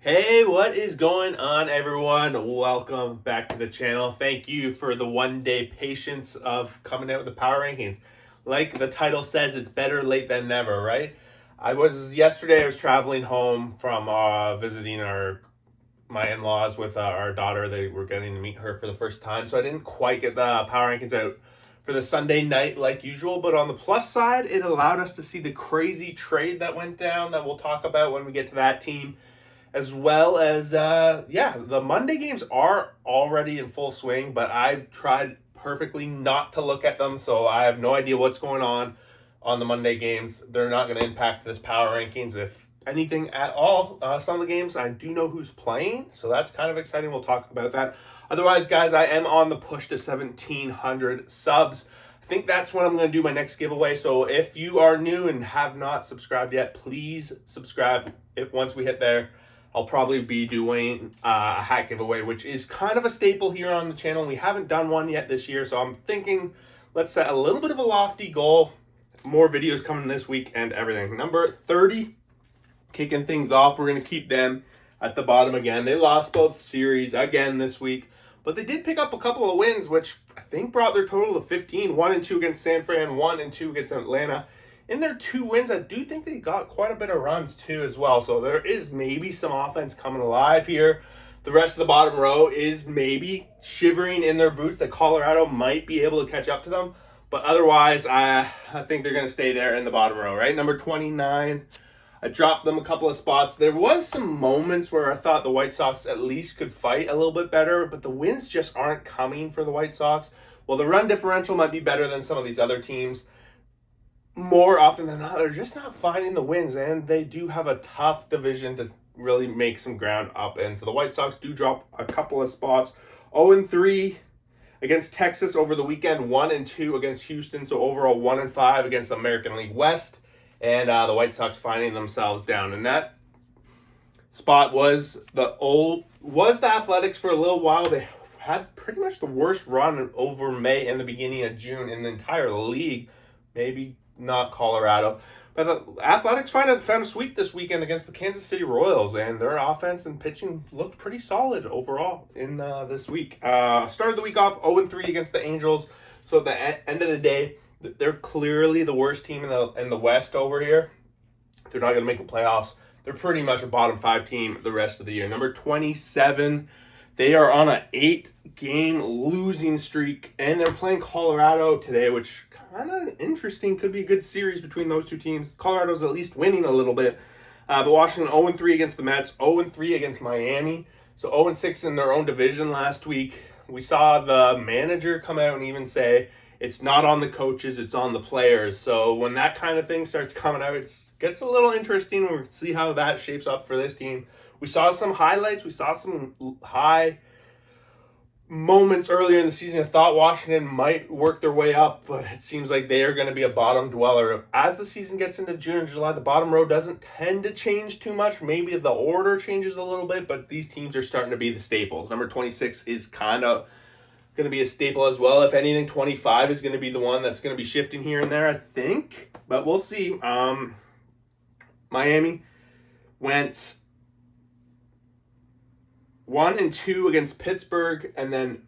Hey, what is going on, everyone? Welcome back to the channel. Thank you for the 1 day patience of coming out with the power rankings. Like the title says, it's better late than never, right? Yesterday, I was traveling home from visiting my in-laws with our daughter. They were getting to meet her for the first time, so I didn't quite get the power rankings out for the Sunday night like usual. But on the plus side, it allowed us to see the crazy trade that went down that we'll talk about when we get to that team, as well as the Monday games are already in full swing, but I've tried perfectly not to look at them, so I have no idea what's going on the Monday games. They're not going to impact this power rankings, if anything at all. Some of the games I do know who's playing, so that's kind of exciting. We'll talk about that. Otherwise, guys, I am on the push to 1,700 subs. I think that's when I'm going to do my next giveaway. So if you are new and have not subscribed yet, please subscribe. Once we hit there, I'll probably be doing a hat giveaway, which is kind of a staple here on the channel. We haven't done one yet this year, so I'm thinking let's set a little bit of a lofty goal. More videos coming this week and everything. Number 30, kicking things off. We're going to keep them at the bottom again. They lost both series again this week, but they did pick up a couple of wins, which I think brought their total to 15. 1-2 against San Fran, 1-2 against Atlanta. In their 2 wins, I do think they got quite a bit of runs too as well. So there is maybe some offense coming alive here. The rest of the bottom row is maybe shivering in their boots that Colorado might be able to catch up to them. But otherwise, I think they're going to stay there in the bottom row, right? Number 29, I dropped them a couple of spots. There was some moments where I thought the White Sox at least could fight a little bit better, but the wins just aren't coming for the White Sox. Well, the run differential might be better than some of these other teams. More often than not, they're just not finding the wins, and they do have a tough division to really make some ground up in. So the White Sox do drop a couple of spots. 0-3 against Texas over the weekend, 1-2 against Houston. So overall 1-5 against the American League West, and the White Sox finding themselves down. And that spot was the Athletics for a little while. They had pretty much the worst run over May and the beginning of June in the entire league. Maybe not Colorado, but the Athletics found a sweep this weekend against the Kansas City Royals, and their offense and pitching looked pretty solid overall in this week. Started the week off 0-3 against the Angels. So at the end of the day, they're clearly the worst team in the West over here. They're not going to make the playoffs. They're pretty much a bottom 5 team the rest of the year. Number 27. They are on an 8-game losing streak, and they're playing Colorado today, which kind of interesting. Could be a good series between those two teams. Colorado's at least winning a little bit. But Washington 0-3 against the Mets, 0-3 against Miami. So 0-6 in their own division last week. We saw the manager come out and even say it's not on the coaches, it's on the players. So when that kind of thing starts coming out, it gets a little interesting. We'll see how that shapes up for this team. We saw some highlights. We saw some high moments earlier in the season. I thought Washington might work their way up, but it seems like they are going to be a bottom dweller. As the season gets into June and July, the bottom row doesn't tend to change too much. Maybe the order changes a little bit, but these teams are starting to be the staples. Number 26 is kind of going to be a staple as well. If anything, 25 is going to be the one that's going to be shifting here and there, I think. But we'll see. Miami went 1-2 against Pittsburgh, and then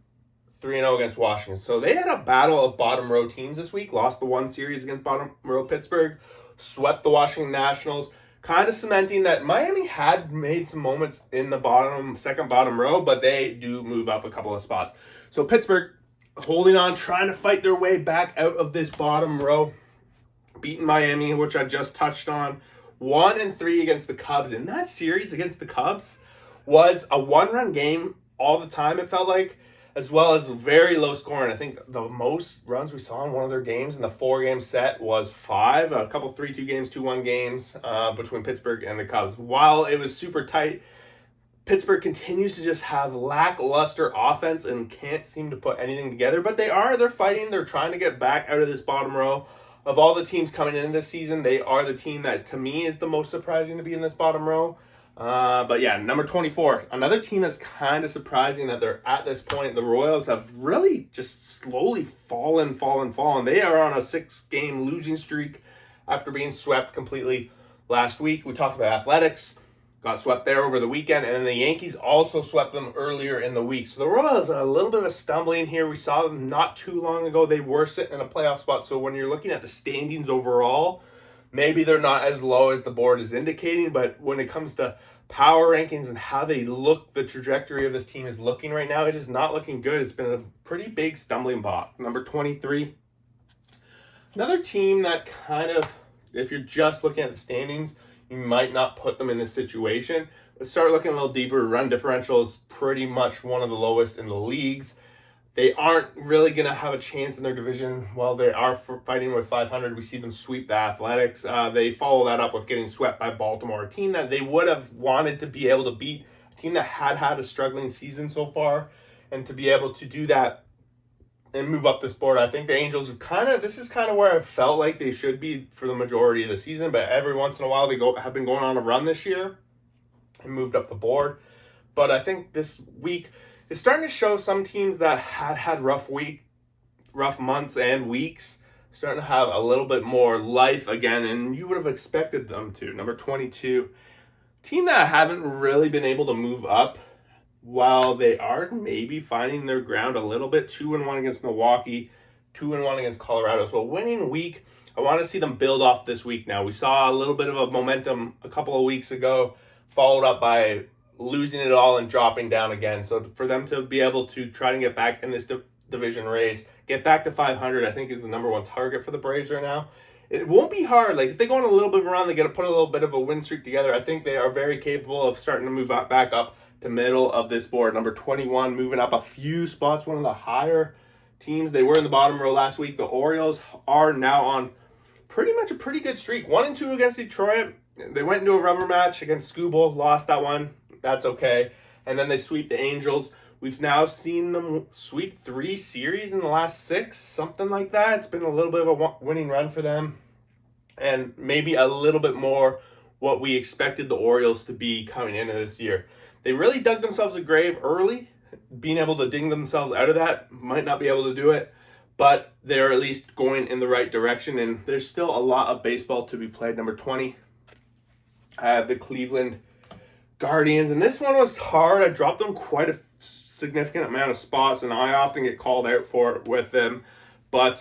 3-0 against Washington. So they had a battle of bottom row teams this week. Lost the one series against bottom row Pittsburgh, swept the Washington Nationals, kind of cementing that Miami had made some moments in the second bottom row, but they do move up a couple of spots. So Pittsburgh holding on, trying to fight their way back out of this bottom row, beating Miami, which I just touched on. 1-3 against the Cubs. In that series against the Cubs was a 1-run game all the time, it felt like, as well as very low scoring. I think the most runs we saw in one of their games in the 4-game set was 5, a couple 3-2 games, 2-1 games between Pittsburgh and the Cubs. While it was super tight, Pittsburgh continues to just have lackluster offense and can't seem to put anything together, but they're fighting. They're trying to get back out of this bottom row. Of all the teams coming in this season, they are the team that, to me, is the most surprising to be in this bottom row. But yeah, number 24, another team that's kind of surprising that they're at this point. The Royals have really just slowly fallen. They are on a 6-game losing streak after being swept completely last week. We talked about Athletics got swept there over the weekend, and then the Yankees also swept them earlier in the week. So the Royals are a little bit of a stumbling here. We saw them not too long ago. They were sitting in a playoff spot. So when you're looking at the standings overall, maybe they're not as low as the board is indicating, but when it comes to power rankings and how they look, the trajectory of this team is looking right now, it is not looking good. It's been a pretty big stumbling block. Number 23. Another team that kind of, if you're just looking at the standings, you might not put them in this situation. Let's start looking a little deeper. Run differential is pretty much one of the lowest in the leagues. They aren't really going to have a chance in their division. While they are fighting with 500, we see them sweep the Athletics. They follow that up with getting swept by Baltimore, a team that they would have wanted to be able to beat, a team that had a struggling season so far, and to be able to do that and move up this board. I think the Angels have this is kind of where I felt like they should be for the majority of the season, but every once in a while they have been going on a run this year and moved up the board. But I think this week is starting to show some teams that had rough months and weeks starting to have a little bit more life again, and you would have expected them to. Number 22, team that haven't really been able to move up while they are maybe finding their ground a little bit. 2-1 against Milwaukee, 2-1 against Colorado. So a winning week. I want to see them build off this week now. We saw a little bit of a momentum a couple of weeks ago, followed up by losing it all and dropping down again. So for them to be able to try and get back in this division race, get back to 500, I think is the number one target for the Braves right now. It won't be hard. Like if they go on a little bit of a run, they got to put a little bit of a win streak together. I think they are very capable of starting to move back up to middle of this board. Number 21, moving up a few spots, one of the higher teams. They were in the bottom row last week. The Orioles are now on pretty much a pretty good streak. 1-2 against Detroit. They went into a rubber match against Skubal, lost that one. That's okay. And then they sweep the Angels. We've now seen them sweep 3 series in the last 6, something like that. It's been a little bit of a winning run for them. And maybe a little bit more what we expected the Orioles to be coming into this year. They really dug themselves a grave early. Being able to dig themselves out of that, might not be able to do it, but they're at least going in the right direction, and there's still a lot of baseball to be played. Number 20, I have the Cleveland Guardians, and this one was hard. I dropped them quite a significant amount of spots, and I often get called out for it with them, but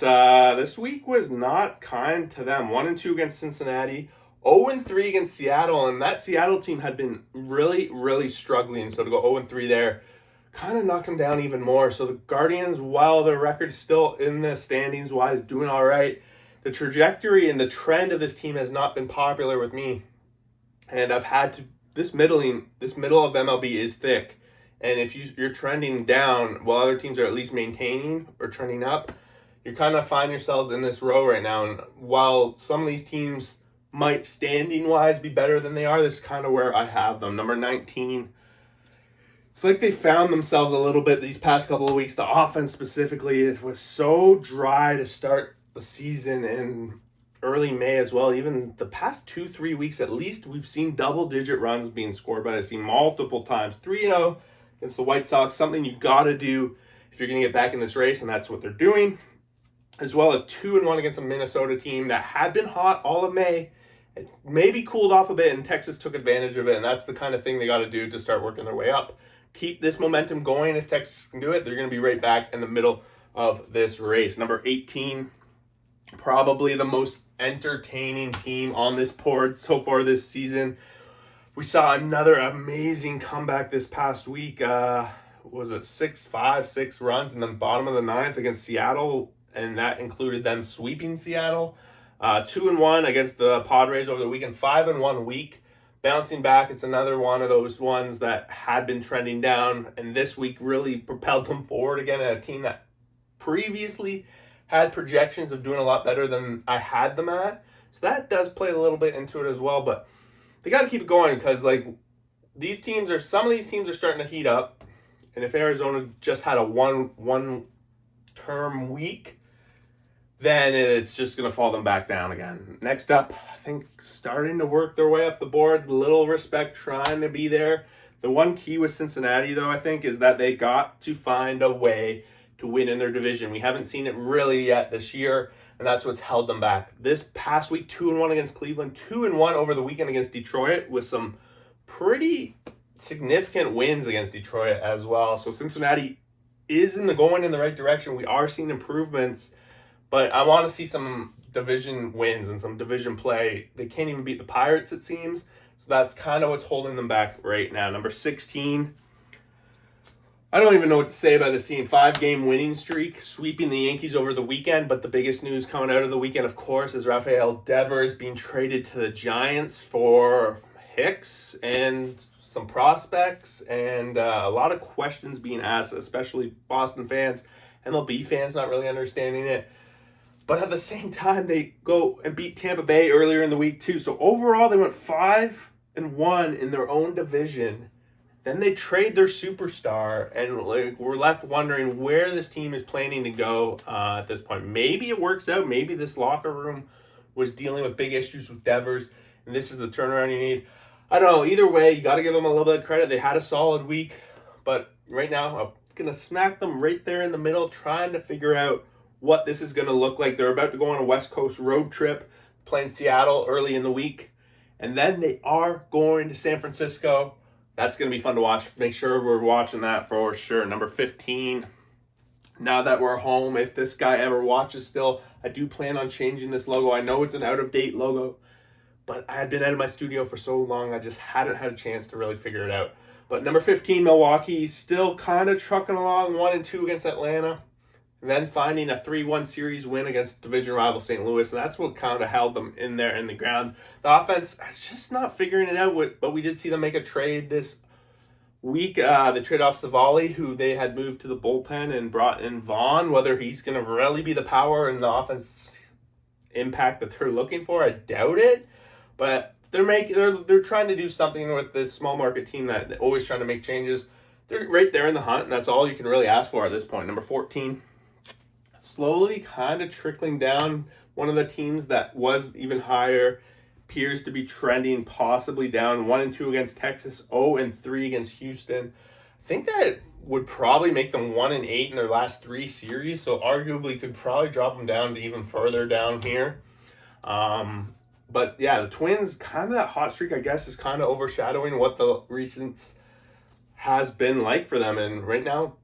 this week was not kind to them. 1-2 against Cincinnati, 0-3 against Seattle, and that Seattle team had been really, really struggling. So to go 0-3 there kind of knocked them down even more. So the Guardians, while their record is still in the standings wise, doing all right, the trajectory and the trend of this team has not been popular with me. And I've had to, this middle of MLB is thick. And if you're trending down while other teams are at least maintaining or trending up, you kind of find yourselves in this row right now. And while some of these teams might standing wise be better than they are, this is kind of where I have them. Number 19, it's like they found themselves a little bit these past couple of weeks. The offense specifically, it was so dry to start the season in early May as well. Even the past 2-3 weeks at least, we've seen double-digit runs being scored by this team multiple times. 3-0 against the White Sox, something you got to do if you're going to get back in this race, and that's what they're doing. As well as 2-1 against a Minnesota team that had been hot all of May. It maybe cooled off a bit, and Texas took advantage of it, and that's the kind of thing they got to do to start working their way up. Keep this momentum going. If Texas can do it, they're going to be right back in the middle of this race. Number 18, probably the most entertaining team on this board so far this season. We saw another amazing comeback this past week. Was it 6 runs in the bottom of the 9th against Seattle, and that included them sweeping Seattle. 2-1 against the Padres over the weekend, 5-1 week. Bouncing back, it's another one of those ones that had been trending down, and this week really propelled them forward again, at a team that previously had projections of doing a lot better than I had them at. So that does play a little bit into it as well, but they got to keep it going, because like some of these teams are starting to heat up, and if Arizona just had a one term week, then it's just going to fall them back down again. Next up, I think starting to work their way up the board, little respect, trying to be there. The one key with Cincinnati, though, I think, is that they got to find a way to win in their division. We haven't seen it really yet this year, and that's what's held them back. This past week, 2-1 against Cleveland, 2-1 over the weekend against Detroit with some pretty significant wins against Detroit as well. So Cincinnati is going in the right direction. We are seeing improvements, but I want to see some division wins and some division play. They can't even beat the Pirates, it seems. So that's kind of what's holding them back right now. Number 16. I don't even know what to say about this team. 5-game winning streak, sweeping the Yankees over the weekend. But the biggest news coming out of the weekend, of course, is Rafael Devers being traded to the Giants for Hicks and some prospects, and a lot of questions being asked, especially Boston fans, MLB fans not really understanding it. But at the same time, they go and beat Tampa Bay earlier in the week too. So overall, they went 5-1 in their own division. Then they trade their superstar, and we're left wondering where this team is planning to go at this point. Maybe it works out. Maybe this locker room was dealing with big issues with Devers, and this is the turnaround you need. I don't know. Either way, you got to give them a little bit of credit. They had a solid week, but right now I'm going to smack them right there in the middle, trying to figure out what this is going to look like. They're about to go on a West Coast road trip, playing Seattle early in the week, and then they are going to San Francisco. That's going to be fun to watch. Make sure we're watching that for sure. Number 15. Now that we're home, if this guy ever watches still, I do plan on changing this logo. I know it's an out-of-date logo, but I had been out of my studio for so long, I just hadn't had a chance to really figure it out. But number 15, Milwaukee, still kind of trucking along, 1-2 against Atlanta. Then finding a 3-1 series win against division rival St. Louis, and that's what kind of held them in there in the ground. The offense is just not figuring it out, but we did see them make a trade this week. They traded off Savali, who they had moved to the bullpen, and brought in Vaughn. Whether he's going to really be the power and the offense impact that they're looking for, I doubt it. But they're trying to do something with this small market team that they're always trying to make changes. They're right there in the hunt, and that's all you can really ask for at this point. Number 14. Slowly kind of trickling down. One of the teams that was even higher appears to be trending possibly down. 1-2 against Texas, 0-3 against Houston. I think that would probably make them 1-8 in their last 3 series, so arguably could probably drop them down to even further down here. But yeah, the Twins, kind of that hot streak, I guess, is kind of overshadowing what the recent has been like for them. And right now,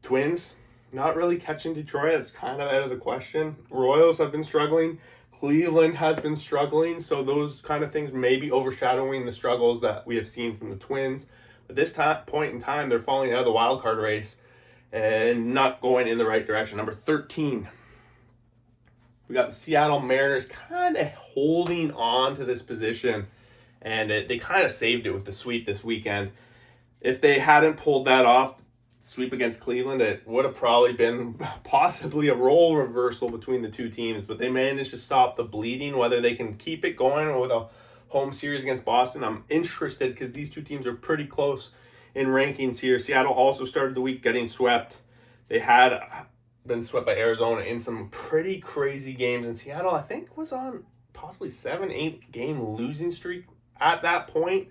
Twins not really catching Detroit. It's kind of out of the question. Royals have been struggling. Cleveland has been struggling. So those kind of things may be overshadowing the struggles that we have seen from the Twins. But this point in time, they're falling out of the wild card race and not going in the right direction. Number 13. We got the Seattle Mariners kind of holding on to this position, and they kind of saved it with the sweep this weekend. If they hadn't pulled that off, sweep against Cleveland, it would have probably been possibly a role reversal between the two teams, but they managed to stop the bleeding. Whether they can keep it going with a home series against Boston, I'm interested because these two teams are pretty close in rankings here. Seattle also started the week getting swept. They had been swept by Arizona in some pretty crazy games, and Seattle, I think, was on possibly 7-8 game losing streak at that point.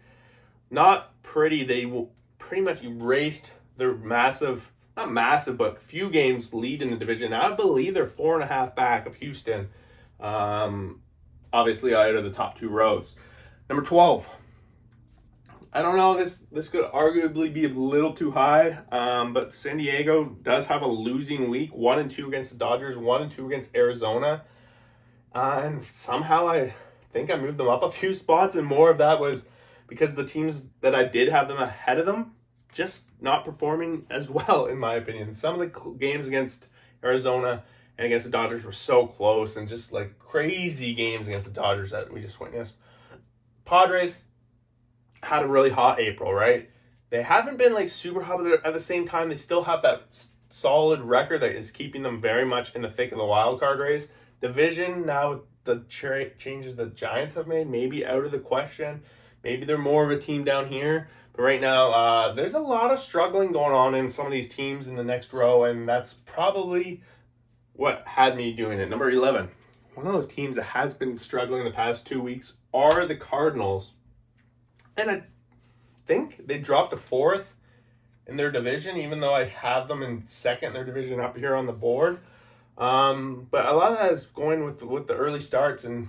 Not pretty. They will pretty much erased their not massive, but few games lead in the division. I believe they're 4.5 back of Houston, obviously out of the top 2 rows. Number 12. I don't know, this could arguably be a little too high, but San Diego does have a losing week. 1-2 against the Dodgers, 1-2 against Arizona. And somehow I think I moved them up a few spots, and more of that was because the teams that I did have them ahead of them just not performing as well, in my opinion. Some of the games against Arizona and against the Dodgers were so close, and just like crazy games against the Dodgers that we just witnessed. Padres had a really hot April, right? They haven't been like super hot, but at the same time, they still have that solid record that is keeping them very much in the thick of the wild card race. Division, now with the changes the Giants have made, maybe out of the question. Maybe they're more of a team down here. But right now, there's a lot of struggling going on in some of these teams in the next row, and that's probably what had me doing it. Number 11. One of those teams that has been struggling the past 2 weeks are the Cardinals. And I think they dropped to 4th in their division, even though I have them in 2nd in their division up here on the board. But a lot of that is going with the early starts, and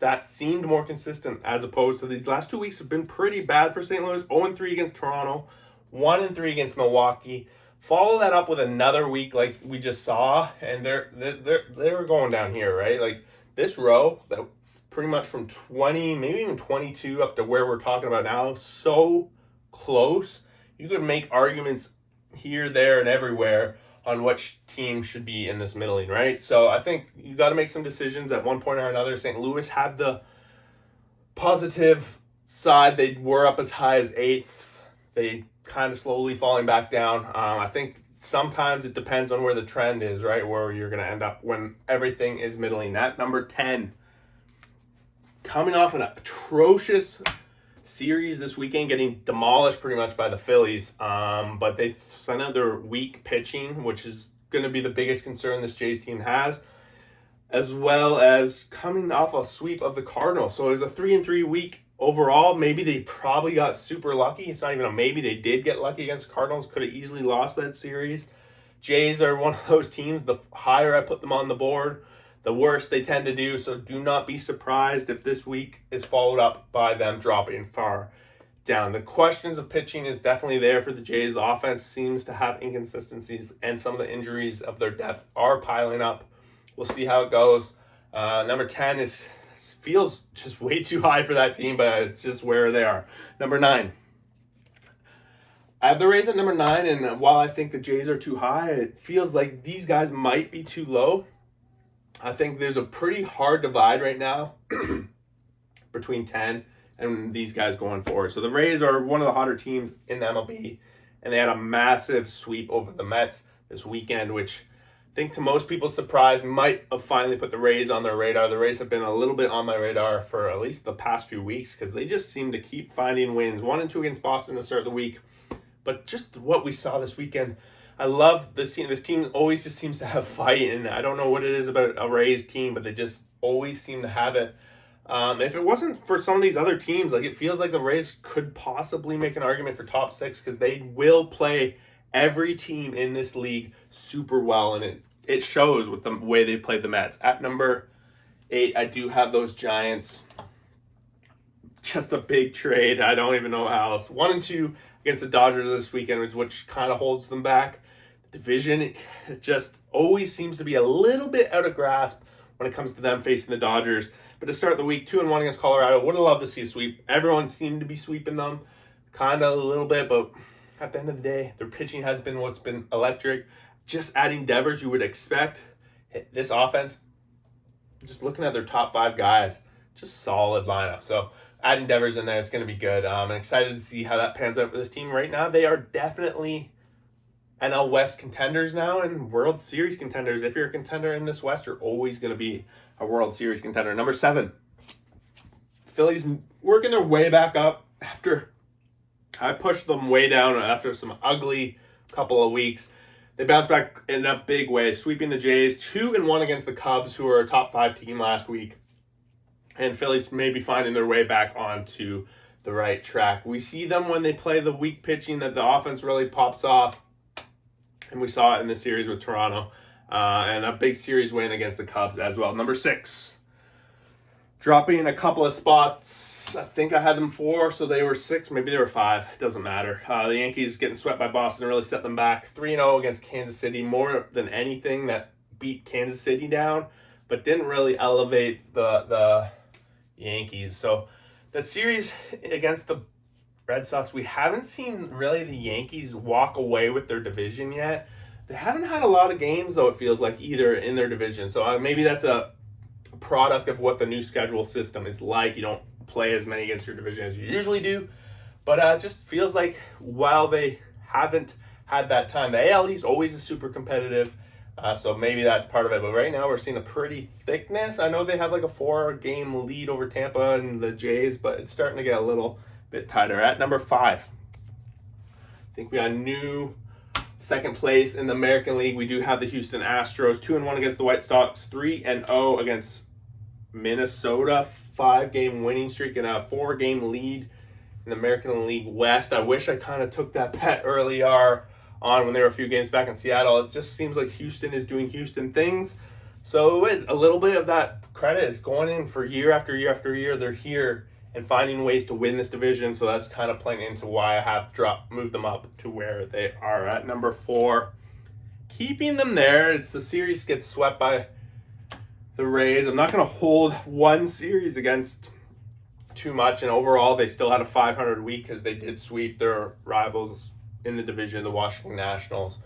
that seemed more consistent as opposed to these last 2 weeks have been pretty bad for St. Louis. 0-3 against Toronto, 1-3 against Milwaukee. Follow that up with another week like we just saw, and they're going down here, right? Like this row that pretty much from 20, maybe even 22 up to where we're talking about now, so close. You could make arguments here, there, and everywhere on which team should be in this middling, right? So I think you got to make some decisions at one point or another. St. Louis had the positive side. They were up as high as 8th. They kind of slowly falling back down. I think sometimes it depends on where the trend is, right? Where you're going to end up when everything is middling. That number 10, coming off an atrocious series this weekend, getting demolished pretty much by the Phillies. But they sent out their weak pitching, which is going to be the biggest concern this Jays team has, as well as coming off a sweep of the Cardinals. So it was a 3-3 week overall. Maybe they probably got super lucky. It's not even a maybe. They did get lucky against Cardinals. Could have easily lost that series. Jays are one of those teams, the higher I put them on the board, the worse they tend to do. So do not be surprised if this week is followed up by them dropping far down. The questions of pitching is definitely there for the Jays. The offense seems to have inconsistencies, and some of the injuries of their depth are piling up. We'll see how it goes. Number 10 feels just way too high for that team, but it's just where they are. Number 9. I have the Rays at number 9, and while I think the Jays are too high, it feels like these guys might be too low. I think there's a pretty hard divide right now between 10 and these guys going forward. So the Rays are one of the hotter teams in the MLB, and they had a massive sweep over the Mets this weekend, which I think to most people's surprise might have finally put the Rays on their radar. The Rays have been a little bit on my radar for at least the past few weeks because they just seem to keep finding wins. 1-2 against Boston to start the week. But just what we saw this weekend, I love this team. This team always just seems to have fight, and I don't know what it is about a Rays team, but they just always seem to have it. If it wasn't for some of these other teams, like it feels like the Rays could possibly make an argument for top 6 because they will play every team in this league super well, and it shows with the way they played the Mets. At number 8, I do have those Giants. Just a big trade. I don't even know how else. 1-2 against the Dodgers this weekend, which kind of holds them back. The division, it just always seems to be a little bit out of grasp when it comes to them facing the Dodgers. But to start the week, 2-1 against Colorado. Would have loved to see a sweep. Everyone seemed to be sweeping them, kind of a little bit, but at the end of the day, their pitching has been what's been electric. Just adding Devers, you would expect this offense, just looking at their top 5 guys, just solid lineup. So adding Devers in there, it's going to be good. I'm excited to see how that pans out for this team. Right now, they are definitely NL West contenders now and World Series contenders. If you're a contender in this West, you're always going to be a World Series contender. Number 7, Phillies working their way back up after I pushed them way down after some ugly couple of weeks. They bounced back in a big way, sweeping the Jays 2-1 against the Cubs, who were a top 5 team last week. And Phillies may be finding their way back onto the right track. We see them when they play the weak pitching that the offense really pops off. And we saw it in the series with Toronto. And a big series win against the Cubs as well. Number 6, dropping a couple of spots. I think I had them 4, so they were 6. Maybe they were 5. It doesn't matter. The Yankees getting swept by Boston really set them back. 3-0 against Kansas City. More than anything, that beat Kansas City down, but didn't really elevate the Yankees. So that series against the Red Sox, we haven't seen really the Yankees walk away with their division yet. They haven't had a lot of games, though, it feels like, either in their division. So maybe that's a product of what the new schedule system is like. You don't play as many against your division as you usually do. But it just feels like while they haven't had that time, the AL East always is super competitive. So maybe that's part of it. But right now we're seeing a pretty thickness. I know they have like a 4-game lead over Tampa and the Jays, but it's starting to get a little bit tighter. At number 5, I think we got a new second place in the American League. We do have the Houston Astros, 2-1 against the White Sox, 3-0 against Minnesota, 5-game winning streak and a 4-game lead in the American League West. I wish I kind of took that bet earlier on when they were a few games back in Seattle. It just seems like Houston is doing Houston things. So a little bit of that credit is going in for year after year after year. They're here and finding ways to win this division. So that's kind of playing into why I have moved them up to where they are at number 4. Keeping them there, it's the series gets swept by the Rays. I'm not going to hold one series against too much, and overall they still had a 500 week because they did sweep their rivals in the division, the Washington Nationals.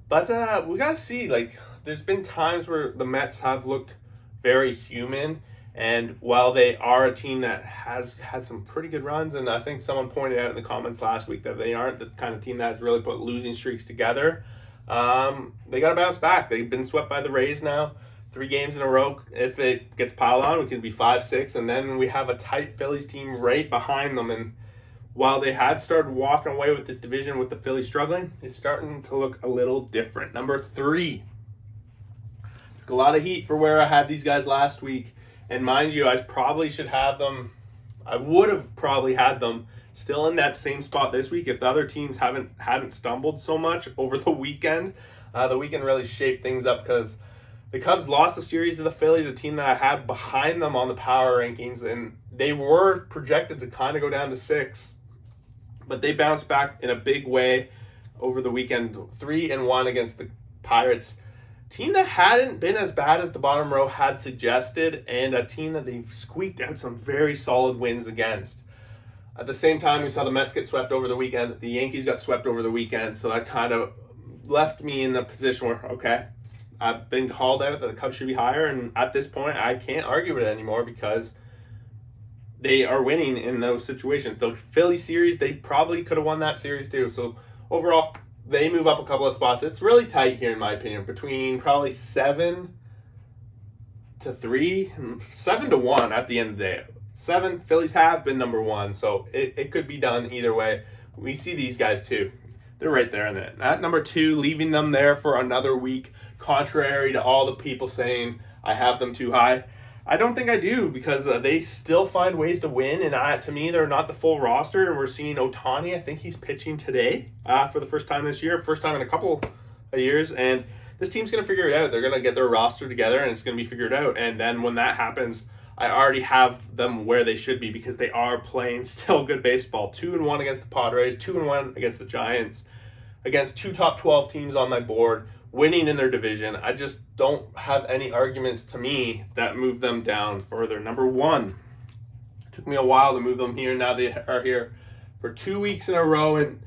But we got to see, like, there's been times where the Mets have looked very human, and while they are a team that has had some pretty good runs, and I think someone pointed out in the comments last week that they aren't the kind of team that has really put losing streaks together, they got to bounce back. They've been swept by the Rays now 3 games in a row. If it gets piled on, we could be 5-6, and then we have a tight Phillies team right behind them. And while they had started walking away with this division with the Phillies struggling, it's starting to look a little different. Number 3. Took a lot of heat for where I had these guys last week. And mind you, I probably should have them, I would have probably had them still in that same spot this week if the other teams hadn't stumbled so much over the weekend. The weekend really shaped things up because the Cubs lost the series to the Phillies, a team that I had behind them on the power rankings, and they were projected to kind of go down to 6. But they bounced back in a big way over the weekend, 3-1 against the Pirates. Team that hadn't been as bad as the bottom row had suggested, and a team that they've squeaked out some very solid wins against. At the same time, we saw the Mets get swept over the weekend. The Yankees got swept over the weekend, so that kind of left me in the position where, okay, I've been called out that the Cubs should be higher, and at this point, I can't argue with it anymore because they are winning in those situations. The Philly series, they probably could have won that series too. So overall, they move up a couple of spots. It's really tight here, in my opinion, between probably 7-3, 7-1 at the end of the day. 7, Phillies have been number 1, so it could be done either way. We see these guys too. They're right there in it. At number 2, leaving them there for another week, contrary to all the people saying I have them too high. I don't think I do because they still find ways to win, and to me, they're not the full roster, and we're seeing Ohtani. I think he's pitching today for the first time this year, first time in a couple of years, and this team's going to figure it out. They're going to get their roster together, and it's going to be figured out, and then when that happens, I already have them where they should be because they are playing still good baseball. 2-1 against the Padres, 2-1 against the Giants, against 2 top 12 teams on my board, winning in their division. I just don't have any arguments to me that move them down further. Number 1, took me a while to move them here. Now they are here for 2 weeks in a row, and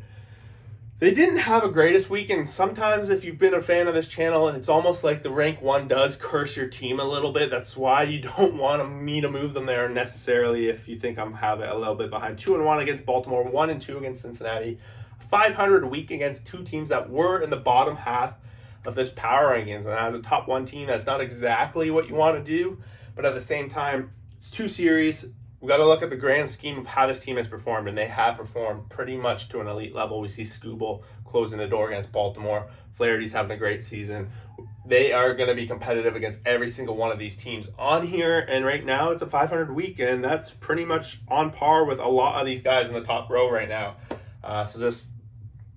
they didn't have a greatest week. And sometimes if you've been a fan of this channel, it's almost like the rank 1 does curse your team a little bit. That's why you don't want me to move them there necessarily if you think I'm having a little bit behind. 2-1 against Baltimore, 1-2 against Cincinnati, 500 a week against 2 teams that were in the bottom half of this power rankings. And as a top 1 team, that's not exactly what you want to do, but at the same time, it's 2 series. We got to look at the grand scheme of how this team has performed, and they have performed pretty much to an elite level. We see Skubal closing the door against Baltimore. Flaherty's having a great season. They are going to be competitive against every single one of these teams on here, and right now it's a 500 week, and that's pretty much on par with a lot of these guys in the top row right now.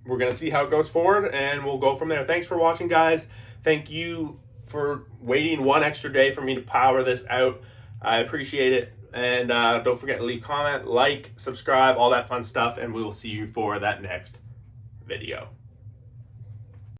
We're going to see how it goes forward, and we'll go from there. Thanks for watching, guys. Thank you for waiting 1 extra day for me to power this out. I appreciate it. And don't forget to leave a comment, like, subscribe, all that fun stuff, and we will see you for that next video.